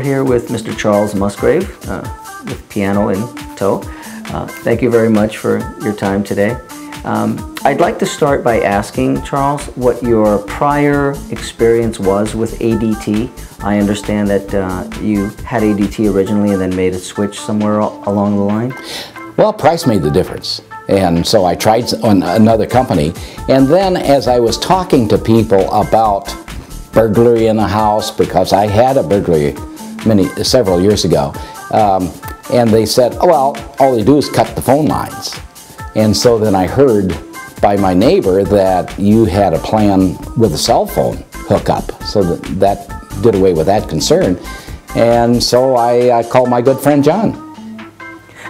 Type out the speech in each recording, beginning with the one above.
here with Mr. Charles Musgrave with Piano in Tow. Thank you very much for your time today. I'd like to start by asking Charles what your prior experience was with ADT. I understand that you had ADT originally and then made a switch somewhere along the line. Well, price made the difference. And so I tried on another company. And then as I was talking to people about burglary in the house, because I had a burglary several years ago, and they said, oh, well, all they do is cut the phone lines. And so then I heard by my neighbor that you had a plan with a cell phone hookup, so that did away with that concern. And so I called my good friend John.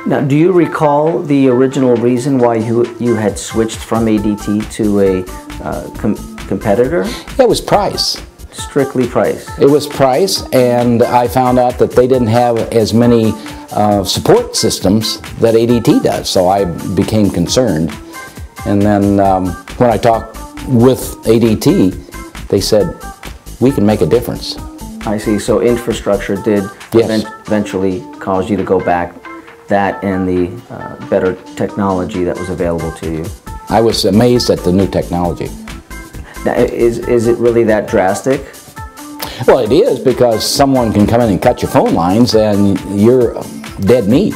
Now, do you recall the original reason why you had switched from ADT to a competitor? It was price. Strictly price. It was price, and I found out that they didn't have as many support systems that ADT does, so I became concerned. And then when I talked with ADT, they said, we can make a difference. I see. So infrastructure did eventually cause you to go back, that and the better technology that was available to you. I was amazed at the new technology. Now, is it really that drastic? Well, it is, because someone can come in and cut your phone lines and you're dead meat.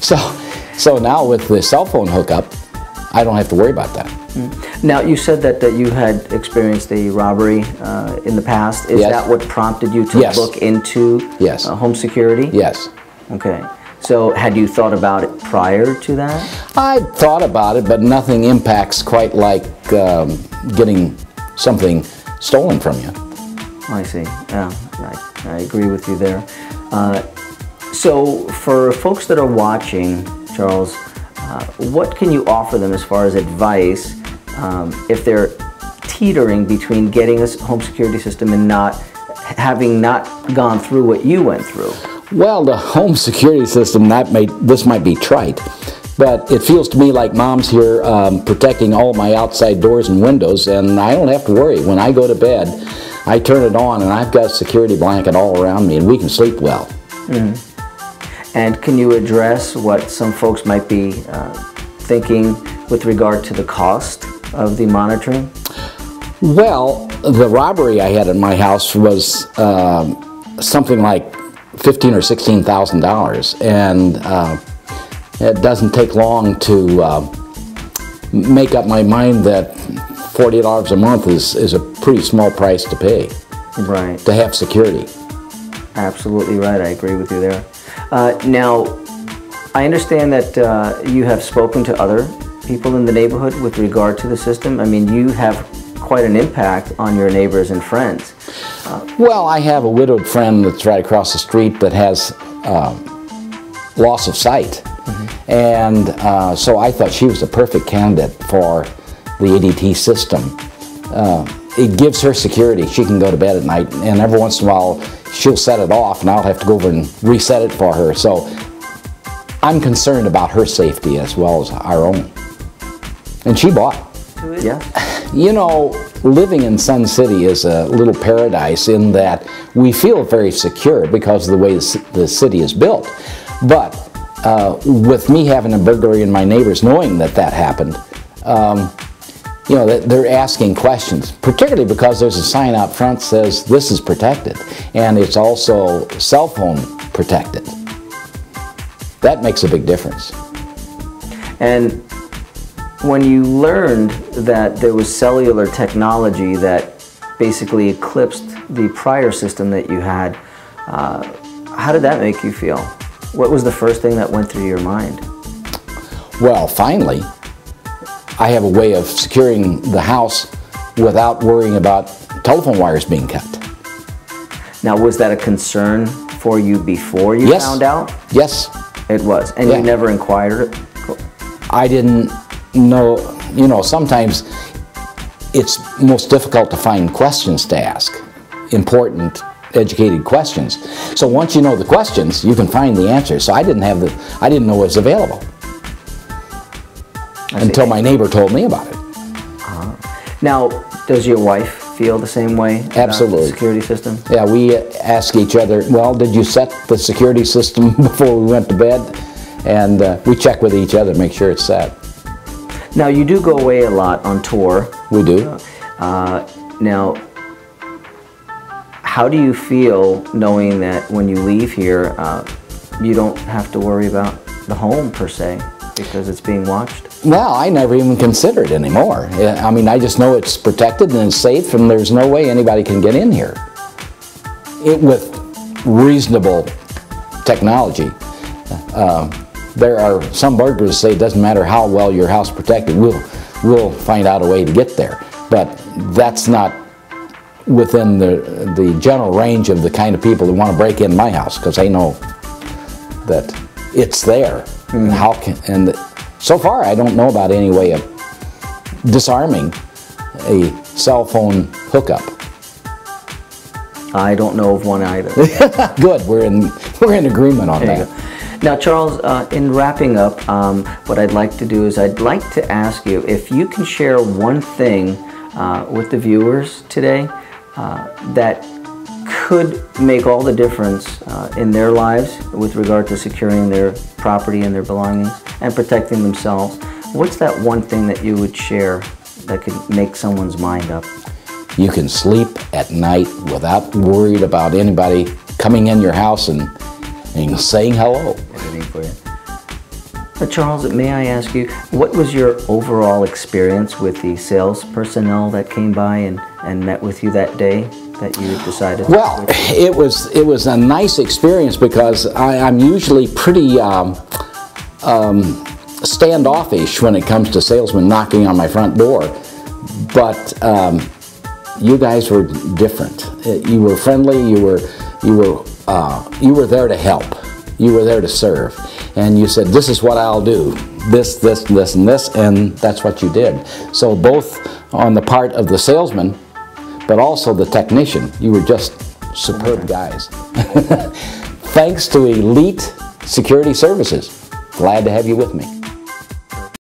So now with the cell phone hookup, I don't have to worry about that. Now, you said that you had experienced a robbery in the past. Is that what prompted you to look into home security? Yes. Okay. So had you thought about it prior to that? I thought about it, but nothing impacts quite like getting something stolen from you. I see. Yeah, I agree with you there. So for folks that are watching, Charles, what can you offer them as far as advice if they're teetering between getting a home security system and having not gone through what you went through? Well, the home security system, this might be trite, but it feels to me like Mom's here protecting all my outside doors and windows, and I don't have to worry. When I go to bed, I turn it on and I've got a security blanket all around me and we can sleep well. And can you address what some folks might be thinking with regard to the cost of the monitoring? Well, the robbery I had in my house was something like $15,000 or $16,000, and it doesn't take long to make up my mind that $40 a month is a pretty small price to pay. Right. To have security. Absolutely right. I agree with you there. Now, I understand that you have spoken to other people in the neighborhood with regard to the system. I mean, you have quite an impact on your neighbors and friends. Well, I have a widowed friend that's right across the street that has loss of sight. And so I thought she was a perfect candidate for the ADT system. It gives her security. She can go to bed at night, and every once in a while she'll set it off and I'll have to go over and reset it for her. So I'm concerned about her safety as well as our own. And she bought. Yeah. You know, living in Sun City is a little paradise in that we feel very secure because of the way the city is built. But with me having a burglary and my neighbors knowing that happened, you know, they're asking questions, particularly because there's a sign out front that says this is protected, and it's also cell phone protected. That makes a big difference. And when you learned that there was cellular technology that basically eclipsed the prior system that you had, how did that make you feel? What was the first thing that went through your mind? Well, finally, I have a way of securing the house without worrying about telephone wires being cut. Now, was that a concern for you before you found out? Yes. It was. And you never inquired? I didn't know. You know, sometimes it's most difficult to find questions to ask, important, educated questions. So once you know the questions, you can find the answers. So I didn't know it was available until my neighbor told me about it. Now, does your wife feel the same way about Absolutely. the security system? Yeah, we ask each other, well, did you set the security system before we went to bed? And we check with each other, make sure it's set. Now, you do go away a lot on tour. We do. Now, how do you feel knowing that when you leave here, you don't have to worry about the home per se because it's being watched? Well, I never even consider it anymore. I mean, I just know it's protected and it's safe, and there's no way anybody can get in here. With reasonable technology. There are some burglars that say it doesn't matter how well your house is protected, we'll find out a way to get there. But that's not within the general range of the kind of people who want to break in my house, because they know that it's there. Mm-hmm. And so far I don't know about any way of disarming a cell phone hookup. I don't know of one either. Good, we're in agreement on that. Now, Charles, in wrapping up, what I'd like to do is I'd like to ask you if you can share one thing with the viewers today that could make all the difference in their lives with regard to securing their property and their belongings and protecting themselves. What's that one thing that you would share that could make someone's mind up? You can sleep at night without worried about anybody coming in your house and saying hello. Charles, may I ask you, what was your overall experience with the sales personnel that came by and met with you that day that you decided? Well, it was a nice experience because I'm usually pretty standoffish when it comes to salesmen knocking on my front door, but you guys were different. You were friendly. You were there to help. You were there to serve. And you said, this is what I'll do. This, this, this, and this, and that's what you did. So both on the part of the salesman, but also the technician, you were just superb guys. Thanks to Elite Security Services. Glad to have you with me.